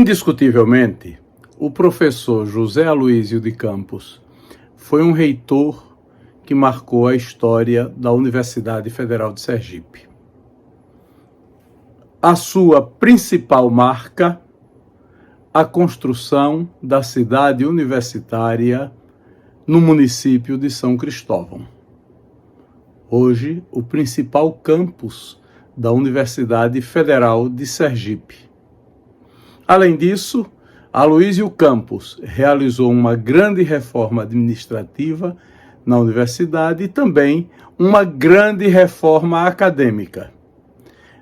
Indiscutivelmente, o professor José Aloísio de Campos foi um reitor que marcou a história da Universidade Federal de Sergipe. A sua principal marca, a construção da cidade universitária no município de São Cristóvão. Hoje, o principal campus da Universidade Federal de Sergipe. Além disso, Aloísio Campos realizou uma grande reforma administrativa na universidade e também uma grande reforma acadêmica.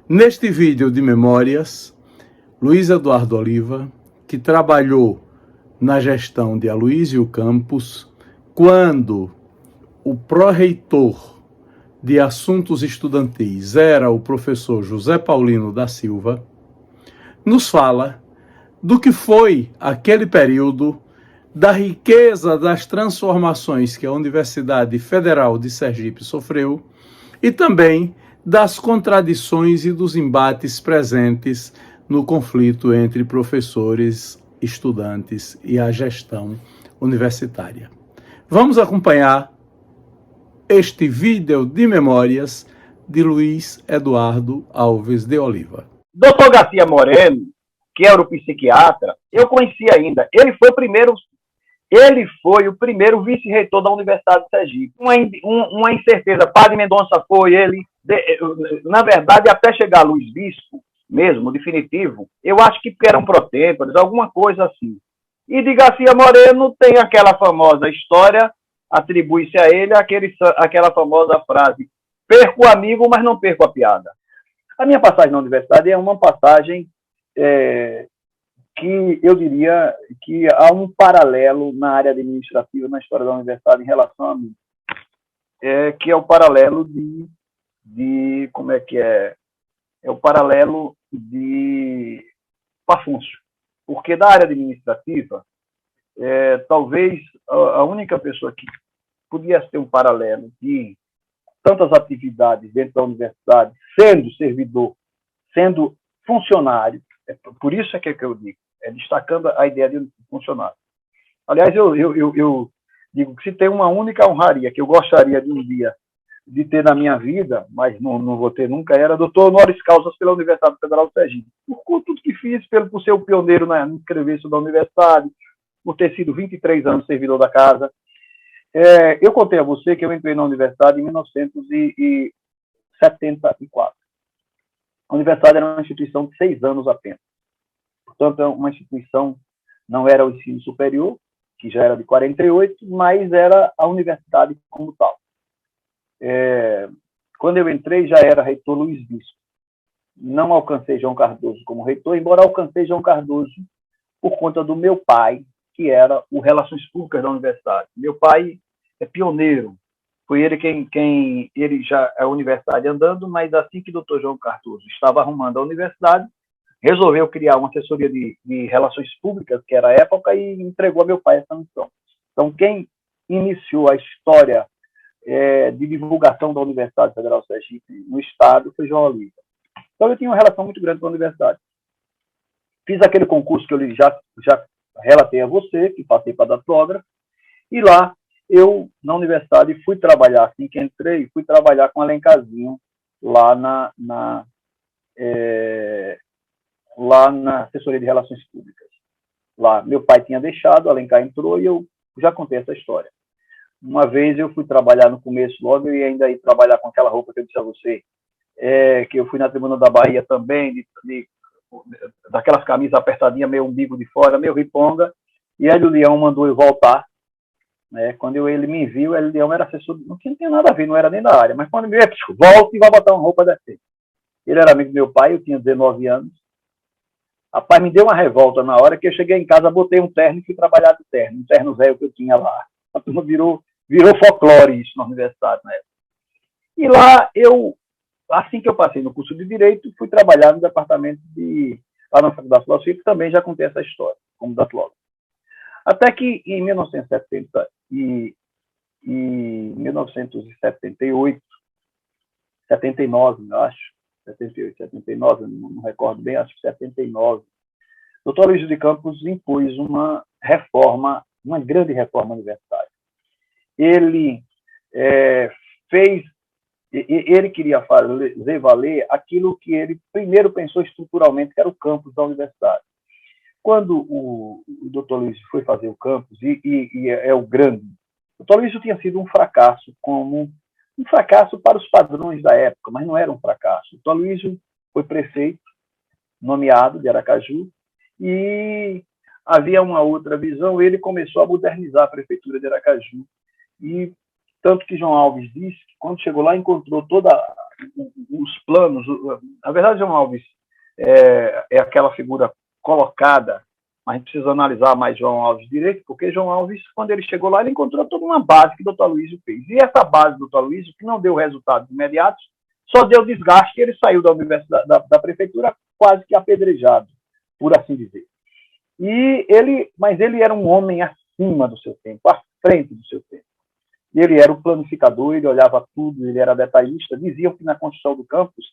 Neste vídeo de memórias, Luiz Eduardo Oliva, que trabalhou na gestão de Aloísio Campos, quando o pró-reitor de assuntos estudantis era o professor José Paulino da Silva, nos fala do que foi aquele período, da riqueza das transformações que a Universidade Federal de Sergipe sofreu e também das contradições e dos embates presentes no conflito entre professores, estudantes e a gestão universitária. Vamos acompanhar este vídeo de memórias de Luiz Eduardo Alves de Oliva. Dr. Garcia Moreno, que era o psiquiatra, eu conheci ainda. Ele foi o primeiro vice-reitor da Universidade de Sergipe. Uma incerteza, Padre Mendonça foi ele. Na verdade, até chegar a Luiz Bispo, mesmo, definitivo, eu acho que eram protêmporas, alguma coisa assim. E de Garcia Moreno tem aquela famosa história, atribui-se a ele aquela famosa frase: perco o amigo, mas não perco a piada. A minha passagem na universidade é uma passagem que eu diria que há um paralelo na área administrativa, na história da universidade, em relação a mim. Que é o paralelo de como é que é? É o paralelo de Pafúncio. Porque da área administrativa, talvez a única pessoa que podia ter um paralelo de tantas atividades dentro da universidade, sendo servidor, sendo funcionário, por isso é que eu digo, destacando a ideia de funcionário. Aliás, eu digo que se tem uma única honraria que eu gostaria de um dia de ter na minha vida, mas não vou ter nunca, era doutor honoris causa pela Universidade Federal de Sergipe. Por tudo que fiz, por ser o pioneiro no escrever-se da universidade, por ter sido 23 anos servidor da casa. Eu contei a você que eu entrei na universidade em 1974. A universidade era uma instituição de 6 anos apenas. Portanto, é uma instituição, não era o ensino superior, que já era de 48, mas era a universidade como tal. Quando eu entrei, já era reitor Luiz Bispo. Não alcancei João Cardoso como reitor, embora alcancei João Cardoso por conta do meu pai, que era o Relações Públicas da universidade. Meu pai é pioneiro. Foi ele ele já a universidade andando, mas assim que o doutor João Cardoso estava arrumando a universidade, resolveu criar uma assessoria de relações públicas, que era a época, e entregou a meu pai essa missão. Então, quem iniciou a história de divulgação da Universidade Federal de Sergipe no estado foi João Oliva. Então, eu tinha uma relação muito grande com a universidade. Fiz aquele concurso que eu já relatei a você, que passei para datilógrafo, e lá eu, na universidade, fui trabalhar, assim que entrei, fui trabalhar com Alencarzinho, lá na assessoria de relações públicas. Lá, meu pai tinha deixado, o Alencar entrou e eu já contei essa história. Uma vez eu fui trabalhar no começo logo e ainda ia trabalhar com aquela roupa que eu disse a você, que eu fui na Tribuna da Bahia também, daquelas camisas apertadinhas, meio umbigo de fora, meio riponga, e Hélio Leão mandou eu voltar. Quando ele me viu, Hélio Leão era assessor, não tinha nada a ver, não era nem da área, mas quando ele me viu, volta e vai botar uma roupa decente. Ele era amigo do meu pai, eu tinha 19 anos. Rapaz, me deu uma revolta na hora que eu cheguei em casa, botei um terno e fui trabalhar de terno, um terno velho que eu tinha lá. A turma virou folclore isso na universidade, né? E lá, assim que eu passei no curso de Direito, fui trabalhar no departamento lá na Faculdade de Filosofia, que também já contei essa história, como datilógrafo. Até que em 1970 e 1978, 79, eu acho, 78, 79, não recordo bem, acho que 79, Dr. Aloysio de Campos impôs uma reforma, uma grande reforma universitária. Ele ele queria fazer valer aquilo que ele primeiro pensou estruturalmente, que era o campus da universidade. Quando o Dr. Aloysio foi fazer o campus, e é o grande, o Dr. Aloysio tinha sido um fracasso, como um fracasso para os padrões da época, mas não era um fracasso. O Dr. Aloysio foi prefeito, nomeado de Aracaju, e havia uma outra visão. Ele começou a modernizar a prefeitura de Aracaju, e tanto que João Alves disse que quando chegou lá encontrou todos os planos. Na verdade, João Alves é aquela figura colocada, mas a gente precisa analisar mais João Alves direito, porque João Alves, quando ele chegou lá, ele encontrou toda uma base que o Dr. Aloysio fez. E essa base do Dr. Aloysio, que não deu resultados imediatos, só deu desgaste, e ele saiu da universidade, da prefeitura quase que apedrejado, por assim dizer. Mas ele era um homem acima do seu tempo, à frente do seu tempo. Ele era o planificador, ele olhava tudo, ele era detalhista. Diziam que na construção do campus,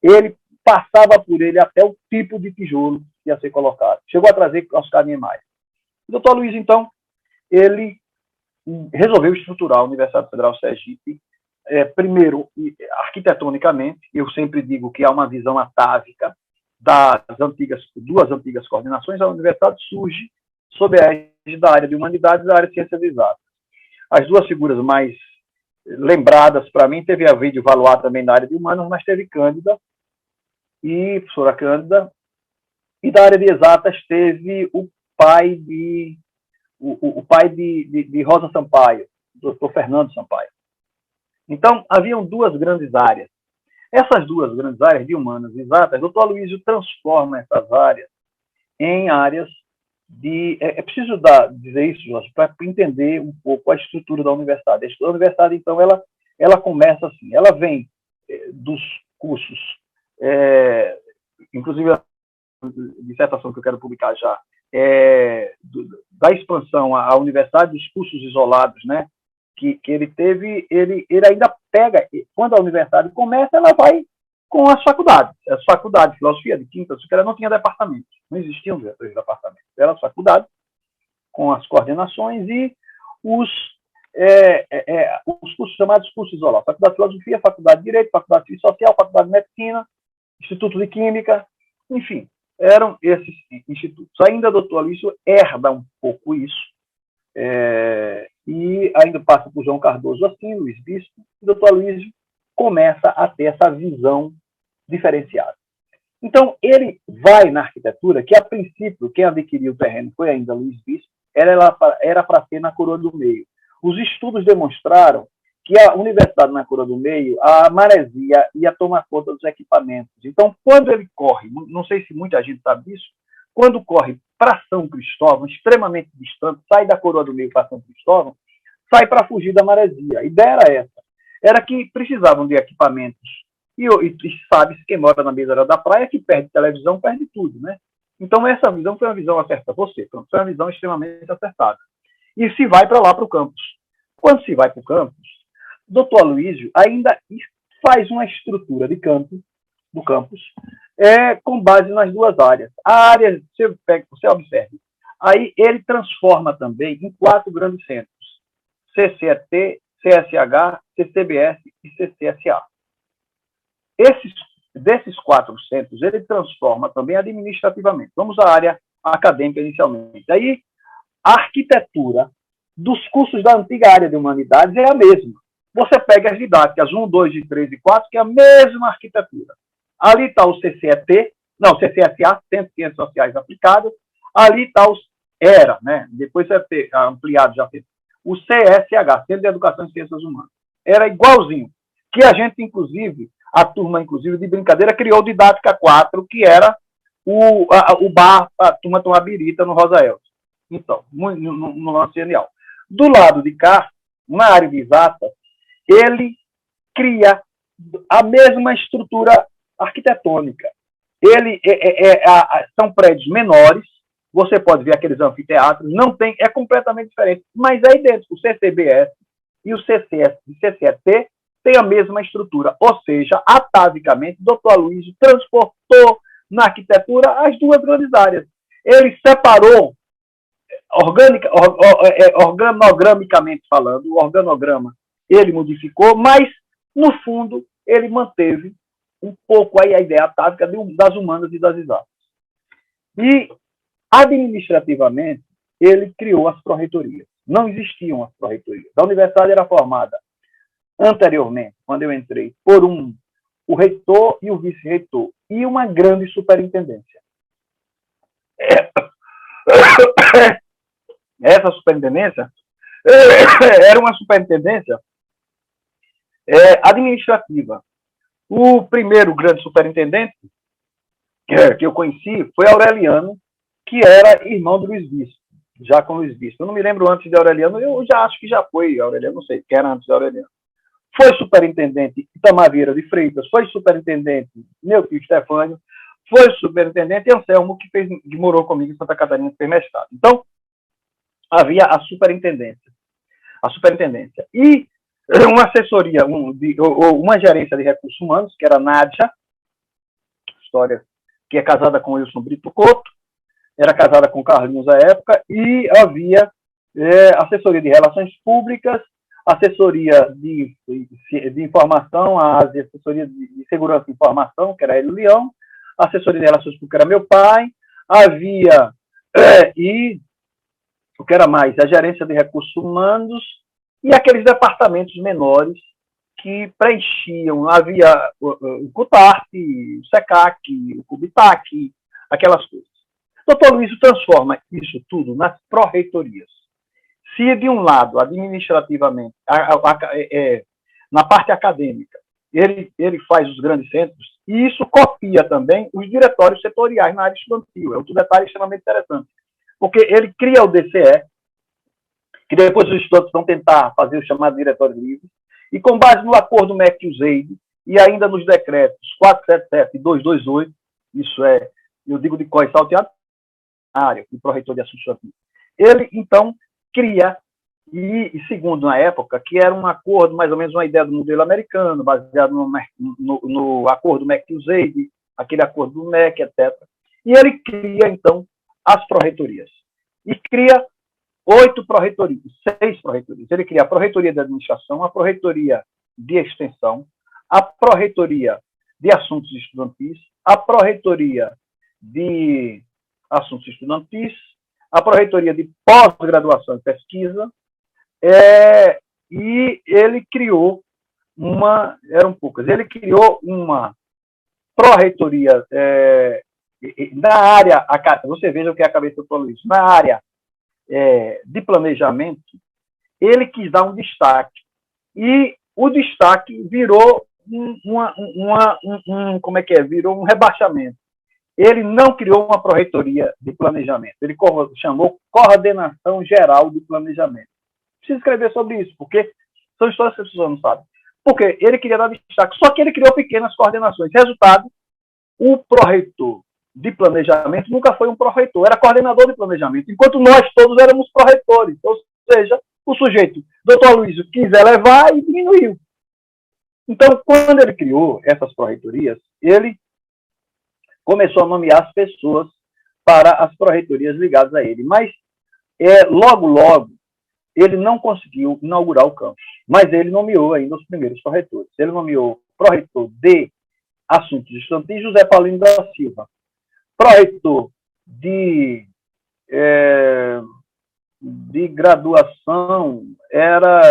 ele passava por ele até o tipo de tijolo que ia ser colocado. Chegou a trazer Oscar Niemeyer. O Dr. Aloysio, então, ele resolveu estruturar a Universidade Federal Sergipe, primeiro, arquitetonicamente. Eu sempre digo que há uma visão atávica das duas antigas coordenações. A universidade surge sob a égide da área de humanidades e da área de ciências exatas. As duas figuras mais lembradas para mim, teve a Vídeo Valois também na área de humanas, mas teve Cândida, e professora Cândida, e da área de exatas teve o pai de Rosa Sampaio, o Dr. Fernando Sampaio. Então, haviam duas grandes áreas. Essas duas grandes áreas de humanas e exatas, o Dr. Aloysio transforma essas áreas em áreas de... É preciso dizer isso, Jorge, para entender um pouco a estrutura da universidade. A universidade, então, ela começa assim, ela vem dos cursos, inclusive a dissertação que eu quero publicar já, da expansão à universidade, dos cursos isolados, né, que ele teve, ele ainda pega, quando a universidade começa, ela vai com as faculdades de filosofia, de química, ela não tinha departamentos, não existiam diretores de departamentos, eram as faculdades com as coordenações e os cursos chamados cursos isolados, faculdade de filosofia, faculdade de direito, faculdade de ciência social, faculdade de medicina, instituto de química, enfim, eram esses institutos. Ainda o Dr. Aloysio herda um pouco isso, e ainda passa por João Cardoso assim, Luiz Bispo, e o Dr. Aloysio começa a ter essa visão diferenciada. Então, ele vai na arquitetura, que a princípio, quem adquiriu o terreno foi ainda Luiz Bispo, era para ser na Coroa do Meio. Os estudos demonstraram que a universidade na Coroa do Meio, a maresia ia tomar conta dos equipamentos. Então, quando ele corre, não sei se muita gente sabe disso, quando corre para São Cristóvão, extremamente distante, sai da Coroa do Meio para São Cristóvão, sai para fugir da maresia. A ideia era essa. Era que precisavam de equipamentos. E sabe-se, quem mora na beira da praia, que perde televisão, perde tudo, né? Então, essa visão foi uma visão acertada. Foi uma visão extremamente acertada. E se vai para lá, para o campus. Quando se vai para o campus, Dr. Aloysio ainda faz uma estrutura de do campus, com base nas duas áreas. A área, você observe, aí ele transforma também em 4 grandes centros: CCET, CSH, CCBS e CCSA. Desses 4 centros, ele transforma também administrativamente. Vamos à área acadêmica inicialmente. Aí, a arquitetura dos cursos da antiga área de humanidades é a mesma. Você pega as didáticas 1, 2, 3 e 4, que é a mesma arquitetura. Ali está o CCSA, Centro de Ciências Sociais Aplicadas. Ali está o ERA, né? Depois vai ter ampliado, já fez. O CSH, Centro de Educação e Ciências Humanas. Era igualzinho. Que a gente, inclusive, a turma, inclusive, de brincadeira, criou Didática 4, que era o bar, a turma tomar birita no Rosa Elza. Então, no lance genial. Do lado de cá, na área de exatas, ele cria a mesma estrutura arquitetônica. São prédios menores, você pode ver aqueles anfiteatros, é completamente diferente, mas é idêntico. O CCBS e o CCET têm a mesma estrutura, ou seja, atavicamente, Dr. Aloysio transportou na arquitetura as duas grandes áreas. Ele separou, organogramicamente falando, o organograma ele modificou, mas, no fundo, ele manteve um pouco aí a ideia atávica das humanas e das exatas. E, administrativamente, ele criou as pró-reitorias. Não existiam as pró-reitorias. A universidade era formada anteriormente, quando eu entrei, por o reitor e o vice-reitor, e uma grande superintendência. Essa superintendência era uma superintendência administrativa. O primeiro grande superintendente que eu conheci foi Aureliano, que era irmão do Luiz Bispo, já com Luiz Bispo. Eu não me lembro antes de Aureliano, eu já acho que já foi Aureliano, não sei, que era antes de Aureliano. Foi superintendente Itamar Vieira de Freitas, foi superintendente meu tio Stefânio, foi superintendente Anselmo, que morou comigo em Santa Catarina, que fez mestrado. Então, havia a superintendência. E uma assessoria, uma gerência de recursos humanos, que era a Nádia, história que é casada com Wilson Brito Couto, era casada com Carlinhos à época, e havia assessoria de relações públicas, assessoria de informação, a assessoria de segurança e informação, que era Hélio Leão, assessoria de relações públicas, que era meu pai, havia, e o que era mais, a gerência de recursos humanos, e aqueles departamentos menores que preenchiam, havia o CUTART, o SECAC, o CUBITAC, aquelas coisas. Doutor Luiz transforma isso tudo nas pró-reitorias. Se, de um lado, administrativamente, na parte acadêmica, ele faz os grandes centros, e isso copia também os diretórios setoriais na área estudantil. É outro detalhe extremamente interessante. Porque ele cria o DCE, que depois os estudantes vão tentar fazer o chamado diretório livre, e com base no acordo MEC-USAID, e ainda nos decretos 477 e 228, isso eu digo de cor e salteado, área, o pró-reitor de assuntos estudantis, ele, então, cria, e segundo na época, que era um acordo, mais ou menos uma ideia do modelo americano, baseado no acordo MEC-USAID, aquele acordo do MEC, etc. E ele cria, então, as pró-reitorias. E cria 6 pró-reitorias. Ele cria a pró-reitoria de administração, a pró-reitoria de extensão, a pró-reitoria de assuntos estudantis, a pró-reitoria de assuntos estudantis, a pró-reitoria de pós-graduação e pesquisa, e ele criou eram poucas, ele criou uma pró-reitoria na área, você veja o que é a cabeça do Paulo Luiz, na área de planejamento, ele quis dar um destaque, e o destaque virou virou um rebaixamento. Ele não criou uma pró-reitoria de planejamento, ele chamou Coordenação Geral de Planejamento. Preciso escrever sobre isso, porque são histórias que as pessoas não sabem. Porque ele queria dar destaque, só que ele criou pequenas coordenações. Resultado, o pró-reitor de planejamento nunca foi um pró-reitor, era coordenador de planejamento, enquanto nós todos éramos pró-reitores. Ou seja, o sujeito, doutor Luiz, quis elevar e diminuiu. Então, quando ele criou essas pró-reitorias, ele começou a nomear as pessoas para as pró-reitorias ligadas a ele. Mas, logo, ele não conseguiu inaugurar o campus. Mas ele nomeou ainda os primeiros pró-reitores. Ele nomeou pró-reitor de assuntos estudantis, José Paulino da Silva. Pró-reitor de graduação era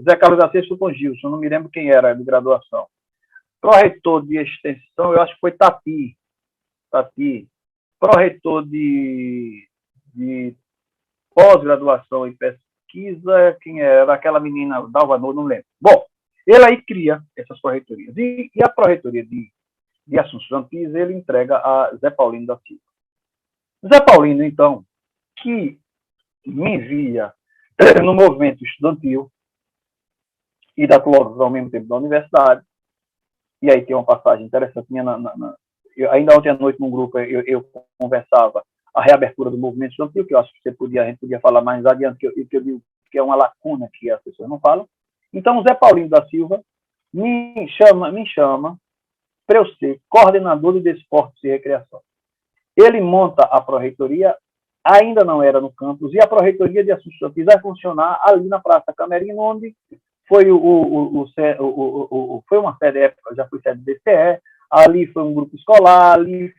Zé Carlos da Silva com Gilson, não me lembro quem era de graduação. Pró-reitor de extensão, eu acho que foi Tati. Pró-reitor de pós-graduação e pesquisa, quem era? Aquela menina, Dalvanor, não lembro. Bom, ele aí cria essas pró-reitorias. E a pró-reitoria de assuntos estudantis, ele entrega a Zé Paulino da Silva. Zé Paulino, então, que me via no movimento estudantil e da Clóvis ao mesmo tempo da universidade, e aí tem uma passagem interessante minha ainda ontem à noite num grupo eu conversava a reabertura do movimento estudantil, que eu acho que a gente podia falar mais adiante, que eu digo que é uma lacuna que as pessoas não falam. Então, o Zé Paulino da Silva me chama para eu ser coordenador de desportos e recreação. ele monta a pró-reitoria, ainda não era no campus, e a pró-reitoria de assuntos estudantis vai funcionar ali na Praça Camerino, onde foi, foi uma sede época, já foi sede do DCE, ali foi um grupo escolar, ali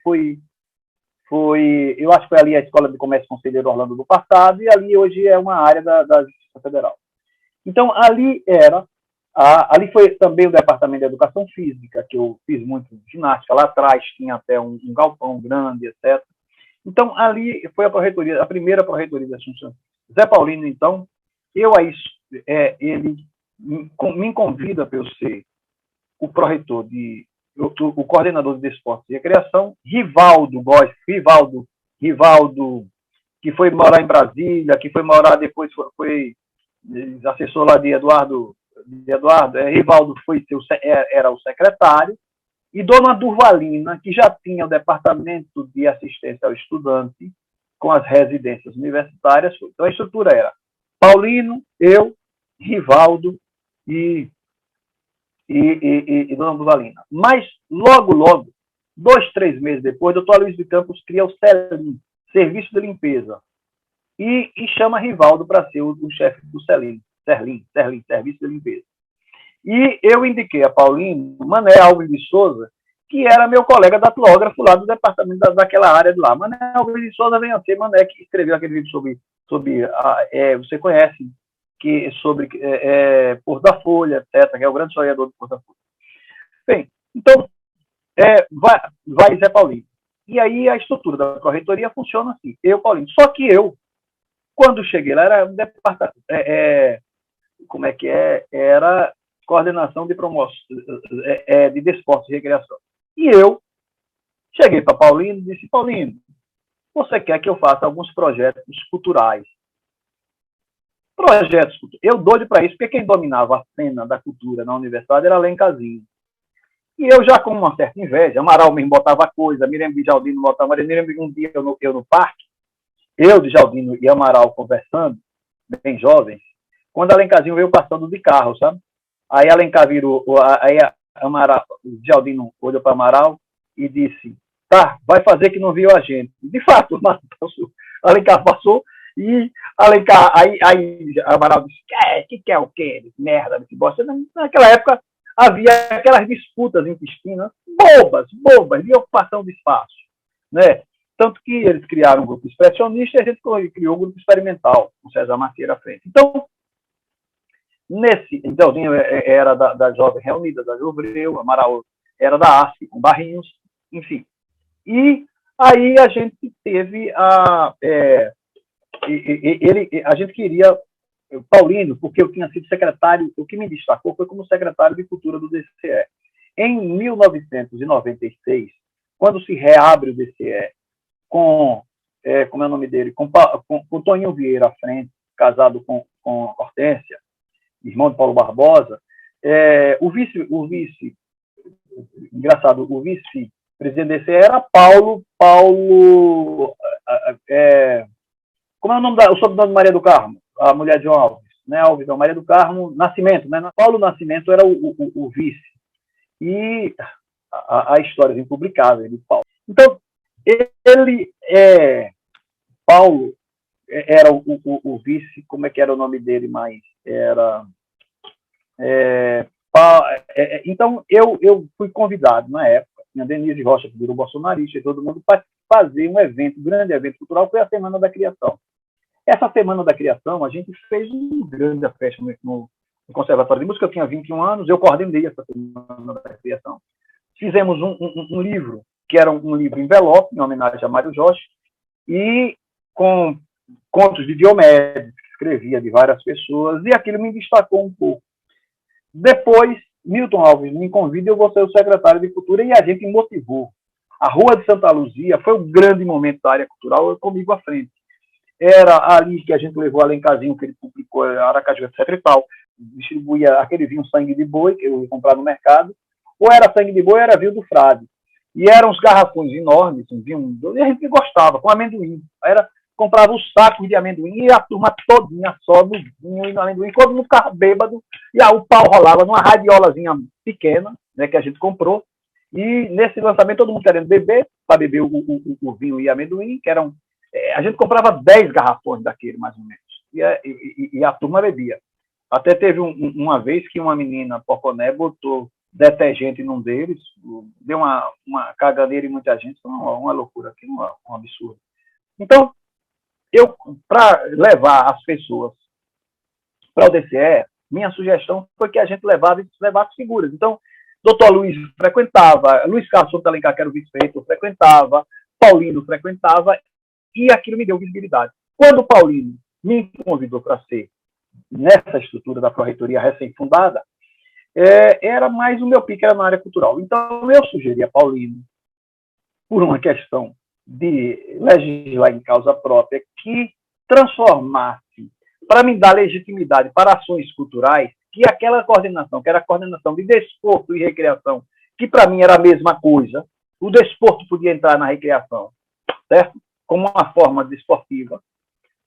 eu acho que foi ali a Escola de Comércio Conselheiro Orlando do passado, e ali hoje é uma área da Justiça Federal. Então, ali foi também o Departamento de Educação Física, que eu fiz muito ginástica, lá atrás tinha até um galpão grande, etc. Então, ali foi a primeira pró-reitoria da Assunção. Zé Paulino, então, ele me convida para eu ser o pró-reitor o coordenador de esportes e recreação, Rivaldo, que foi morar em Brasília, que foi morar depois, foi assessor lá de Eduardo, Rivaldo era o secretário, e Dona Durvalina, que já tinha o departamento de assistência ao estudante, com as residências universitárias. Então a estrutura era Paulino, eu, Rivaldo e Dona Durvalina. Mas, logo, 2, 3 meses depois, o doutor Luiz de Campos cria o CELIM, Serviço de Limpeza, e chama Rivaldo para ser o chefe do CELIM, Serviço de Limpeza. E eu indiquei a Paulino Mané Alves de Souza, que era meu colega datilógrafo lá do departamento daquela área de lá. Mané Alves de Souza vem a ser Mané, que escreveu aquele livro sobre você conhece, sobre Porto da Folha, etc., que é o grande sonhador do Porto da Folha. Bem, então, vai Zé Paulino. E aí a estrutura da corretoria funciona assim, eu, Paulino. Só que eu, quando cheguei lá, era um departamento, era coordenação de promoção, de desportos e recreação. E eu cheguei para Paulino e disse, Paulino, você quer que eu faça alguns projetos culturais? Eu doido para isso, porque quem dominava a cena da cultura na universidade era Alencazinho. E eu já com uma certa inveja, Amaral mesmo botava coisa, Miriam de Jaldino botava, me lembro um dia eu no parque, eu de Jaldino e Amaral conversando, bem jovens, quando Alencazinho veio passando de carro, sabe? Aí Alencar virou, aí Amaral, Jaldino olhou para Amaral e disse, tá, vai fazer que não viu a gente. De fato, Alencar passou e Alencar, aí Amaral disse, que é o quê? Merda, desse bosta. Naquela época havia aquelas disputas intestinas bobas, de ocupação de espaço, né? Tanto que eles criaram um grupo expressionista e a gente criou um grupo experimental, com César Macieira à frente. Então, Jaldinho era da Jovem Reunida, da Jovreu, Amaral era da ASP, com Barrinhos, enfim. E aí a gente teve a gente queria Paulino, porque eu tinha sido secretário, o que me destacou foi como secretário de Cultura do DCE. Em 1996, quando se reabre o DCE, como é o nome dele, com Toninho Vieira à frente, casado com Hortência, irmão de Paulo Barbosa, o vice, engraçado, o vice-presidente do DCE era Paulo, como é o sobrenome de Maria do Carmo? A mulher de João Alves, né? Alves, não, Maria do Carmo Nascimento, né? Paulo Nascimento era o vice. E a história impublicável de Paulo. Então, Paulo era o vice, como é que era o nome dele mais? Era... então, eu fui convidado na época, tinha Denise Rocha, que virou bolsonarista, e todo mundo, para fazer um grande evento cultural, foi a Semana da Criação. Essa Semana da Criação, a gente fez uma grande festa no Conservatório de Música, eu tinha 21 anos, eu coordenei essa Semana da Criação. Fizemos um livro, que era um livro envelope, em homenagem a Mário Jorge, e com contos de Diomedes, que escrevia de várias pessoas, e aquilo me destacou um pouco. Depois, Milton Alves me convida e eu vou ser o secretário de Cultura, e a gente motivou. A Rua de Santa Luzia foi um grande momento da área cultural, eu comigo à frente. Era ali que a gente levou Alencazinho, que ele publicou Aracaju, etc e tal, distribuía aquele vinho sangue de boi, que eu ia comprar no mercado, ou era sangue de boi, ou era vinho do Frade. E eram uns garrafões enormes, um vinho, e a gente gostava, com amendoim. Comprava os sacos de amendoim e a turma todinha só do vinho e do amendoim, todo mundo ficava bêbado, e aí o pau rolava numa radiolazinha pequena, né, que a gente comprou, E nesse lançamento, todo mundo querendo beber, para beber o vinho e amendoim, que eram. A gente comprava 10 garrafões daquele, mais ou menos. E a turma bebia. Até teve uma vez que uma menina, Poconé, botou detergente num deles, deu uma caganeira em muita gente, foi uma loucura, aquilo, um absurdo. Então, para levar as pessoas para o DCE, minha sugestão foi que a gente levasse figuras. Então, doutor Luiz frequentava, Luiz Carlos Souto Alencar, que era o vice-reitor, frequentava, Paulino frequentava, e aquilo me deu visibilidade. Quando o Paulino me convidou para ser nessa estrutura da Pró-Reitoria recém-fundada, era mais o meu pique, era na área cultural. Então, eu sugeri a Paulino, por uma questão de legislar em causa própria, que transformasse, para me dar legitimidade para ações culturais, que aquela coordenação, que era a coordenação de desporto e recreação, que para mim era a mesma coisa, o desporto podia entrar na recreação, certo? Como uma forma desportiva,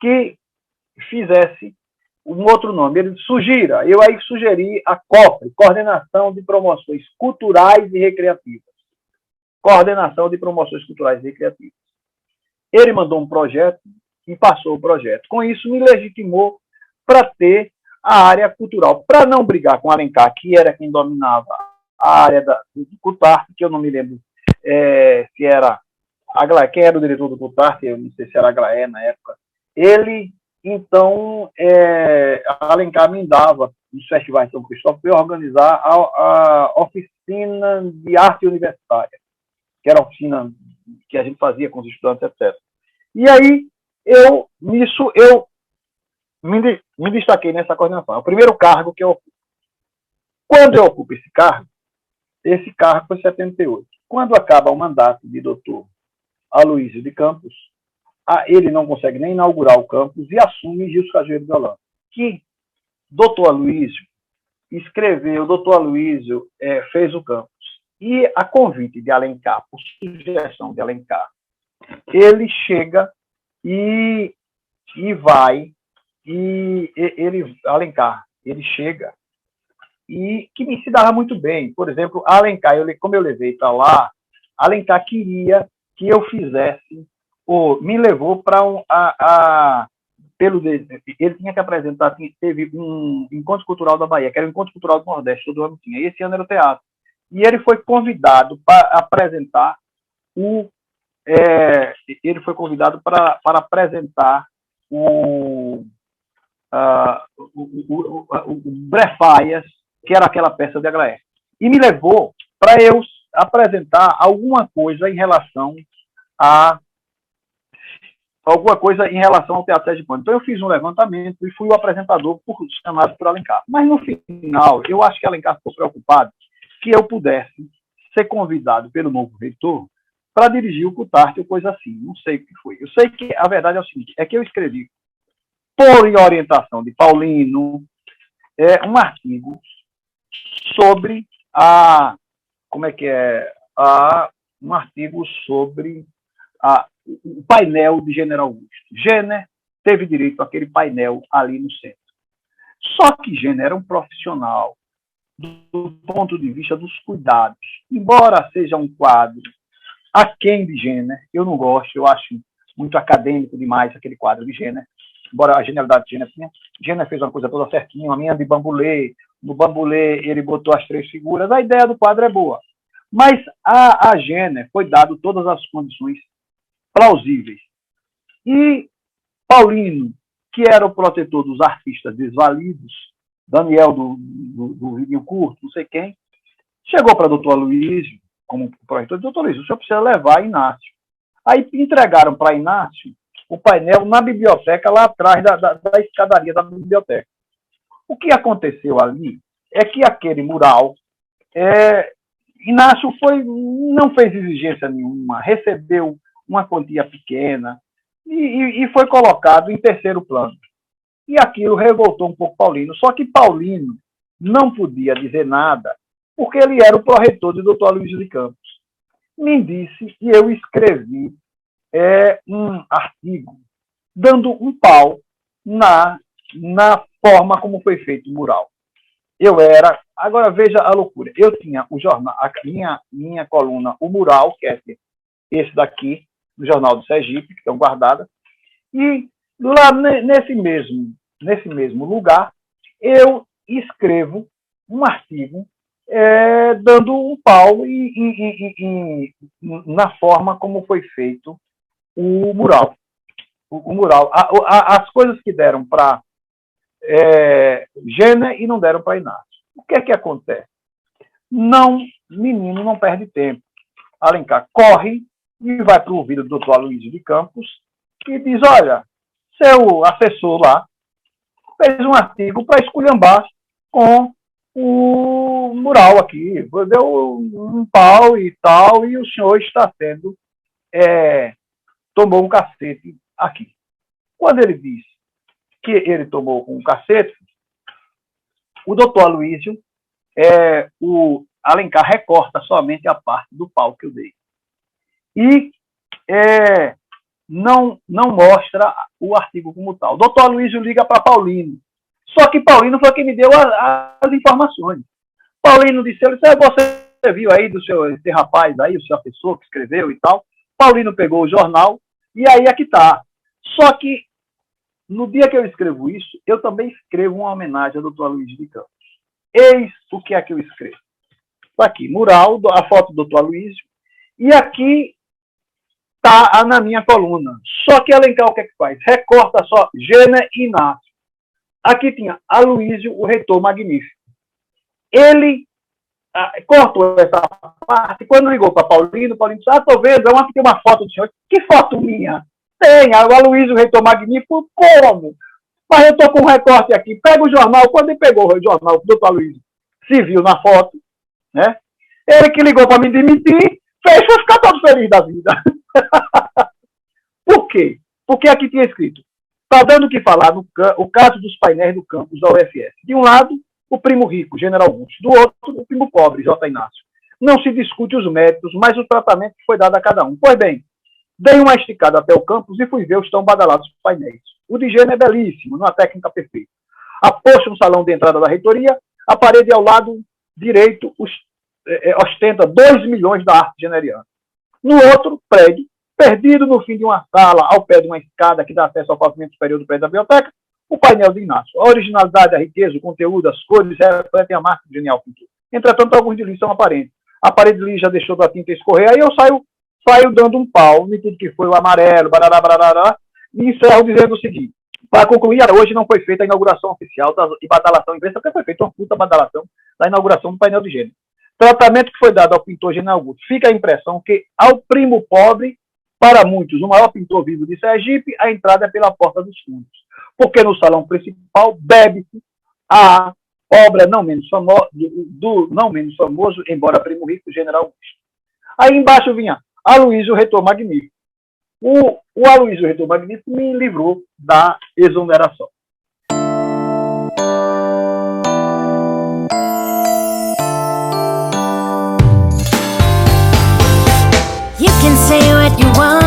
que fizesse um outro nome. Ele sugira, eu aí sugeri a COPRE, Coordenação de Promoções Culturais e Recreativas. Coordenação de Promoções Culturais e Recreativas. Ele mandou um projeto e passou o projeto. Com isso, me legitimou para ter a área cultural, para não brigar com Alencar, que era quem dominava a área do CUTART, que eu não me lembro se era quem era o diretor do CUTART, eu não sei se era Aglaé na época. Ele, então, Alencar me dava nos festivais de São Cristóvão para organizar a oficina de arte universitária, que era a oficina que a gente fazia com os estudantes, etc. E aí, eu me destaquei nessa coordenação. É o primeiro cargo que eu ocupo. Quando eu ocupo esse cargo foi em 78. Quando acaba o mandato de doutor Aloysio de Campos, ele não consegue nem inaugurar o campus e assume Gilson Cajueiro de Holanda, que doutor Aloysio escreveu, doutor Aloysio fez o campus. E a convite de Alencar, por sugestão de Alencar, ele chega e vai, Alencar, ele chega e que me se dava muito bem. Por exemplo, Alencar, como eu levei para lá, Alencar queria que eu fizesse, me levou para ele tinha que apresentar, teve um encontro cultural da Bahia, que era o encontro cultural do Nordeste, todo ano tinha, e esse ano era o teatro. E ele foi convidado para apresentar o Brefaias, que era aquela peça de Aglaé. E me levou para eu apresentar alguma coisa em relação ao Teatro Sergipano. Então eu fiz um levantamento e fui o apresentador chamado por Alencar. Mas no final, eu acho que Alencar ficou preocupado que eu pudesse ser convidado pelo novo reitor para dirigir o CUTART ou coisa assim. Não sei o que foi. Eu sei que a verdade é o seguinte, é que eu escrevi, por orientação de Paulino, um artigo sobre um artigo sobre o painel de General Augusto. Jenner teve direito àquele painel ali no centro. Só que Jenner era um profissional do ponto de vista dos cuidados. Embora seja um quadro aquém de Jenner, eu não gosto, eu acho muito acadêmico demais aquele quadro de Jenner, embora a genialidade de Jenner tinha. Jenner fez uma coisa toda certinha, uma minha de bambulê, no bambulê ele botou as 3 figuras, a ideia do quadro é boa. Mas a Jenner foi dado todas as condições plausíveis. E Paulino, que era o protetor dos artistas desvalidos, Daniel do Vidinho Curto, não sei quem, chegou para o doutor Aloysio, como proreitor, doutor Aloysio, o senhor precisa levar Inácio. Aí entregaram para Inácio o painel na biblioteca, lá atrás da escadaria da biblioteca. O que aconteceu ali é que aquele mural, Inácio não fez exigência nenhuma, recebeu uma quantia pequena e foi colocado em terceiro plano. E aquilo revoltou um pouco Paulino. Só que Paulino não podia dizer nada, porque ele era o pró-reitor do doutor Aloysio de Campos. Me disse que eu escrevi um artigo dando um pau na forma como foi feito o mural. Eu era Agora veja a loucura. Eu tinha o jornal, a minha coluna, o Mural, que é esse daqui, do Jornal do Sergipe, que estão guardadas, e lá nesse mesmo lugar, eu escrevo um artigo dando um pau na forma como foi feito o mural. O mural. As coisas que deram para Gênia e não deram para Inácio. O que é que acontece? Menino não perde tempo. Alencar corre e vai para o ouvido do doutor Aloysio de Campos e diz, olha, seu assessor lá fez um artigo para esculhambar com o mural aqui, deu um pau e tal, e o senhor está sendo, tomou um cacete aqui. Quando ele diz que ele tomou um cacete, o doutor Aloysio, o Alencar recorta somente a parte do pau que eu dei. E não mostra o artigo como tal. O doutor Aloysio liga para Paulino. Só que Paulino foi quem me deu as informações. Paulino disse, você viu aí esse rapaz aí, o seu assessor que escreveu e tal. Paulino pegou o jornal e aí é que está. Só que no dia que eu escrevo isso, eu também escrevo uma homenagem ao doutor Aloysio de Campos. Eis o que é que eu escrevo. Aqui, mural, a foto do doutor Aloysio, e aqui está na minha coluna. Só que Alencar o que é que faz? Recorta só Gênia e Inácio. Aqui tinha Aloysio, o reitor magnífico. Ele cortou essa parte. Quando ligou para Paulino disse, estou vendo, tem uma foto do senhor. Que foto minha? Tem, o Aloysio, o reitor magnífico, como? Mas eu estou com um recorte aqui. Pega o jornal. Quando ele pegou o jornal, o doutor Aloysio se viu na foto, né? Ele que ligou para me demitir, fez eu ficar todo feliz da vida. Por quê? Porque aqui tinha escrito, está dando o que falar o caso dos painéis do campus da UFS. De um lado, o primo rico, General Augusto. Do outro, o primo pobre, J. Inácio. Não se discute os méritos, mas o tratamento que foi dado a cada um. Pois bem, dei uma esticada até o campus e fui ver os tão badalados painéis. O de Gênia é belíssimo, numa técnica perfeita. Aposto no salão de entrada da reitoria, a parede ao lado direito ostenta 2 milhões da arte generiana. No outro, prédio, perdido no fim de uma sala, ao pé de uma escada que dá acesso ao pavimento superior do prédio da biblioteca, o painel de Inácio. A originalidade, a riqueza, o conteúdo, as cores refletem a marca do genial pintor. Entretanto, alguns deslizes são aparentes. A parede lisa já deixou da tinta escorrer, aí eu saio dando um pau em tudo que foi o amarelo, barará, barará, e encerro dizendo o seguinte. Para concluir, hoje não foi feita a inauguração oficial e badalação em imprensa, porque foi feita uma puta badalação da inauguração do painel de Gênia. Tratamento que foi dado ao pintor General Augusto. Fica a impressão que, ao primo pobre, para muitos, o maior pintor vivo de Sergipe, a entrada é pela porta dos fundos. Porque no salão principal bebe-se a obra não menos do não menos famoso, embora primo rico, General Augusto. Aí embaixo vinha Aloysio, o reitor magnífico. O Aloysio, o reitor magnífico, me livrou da exoneração. You can say what you want.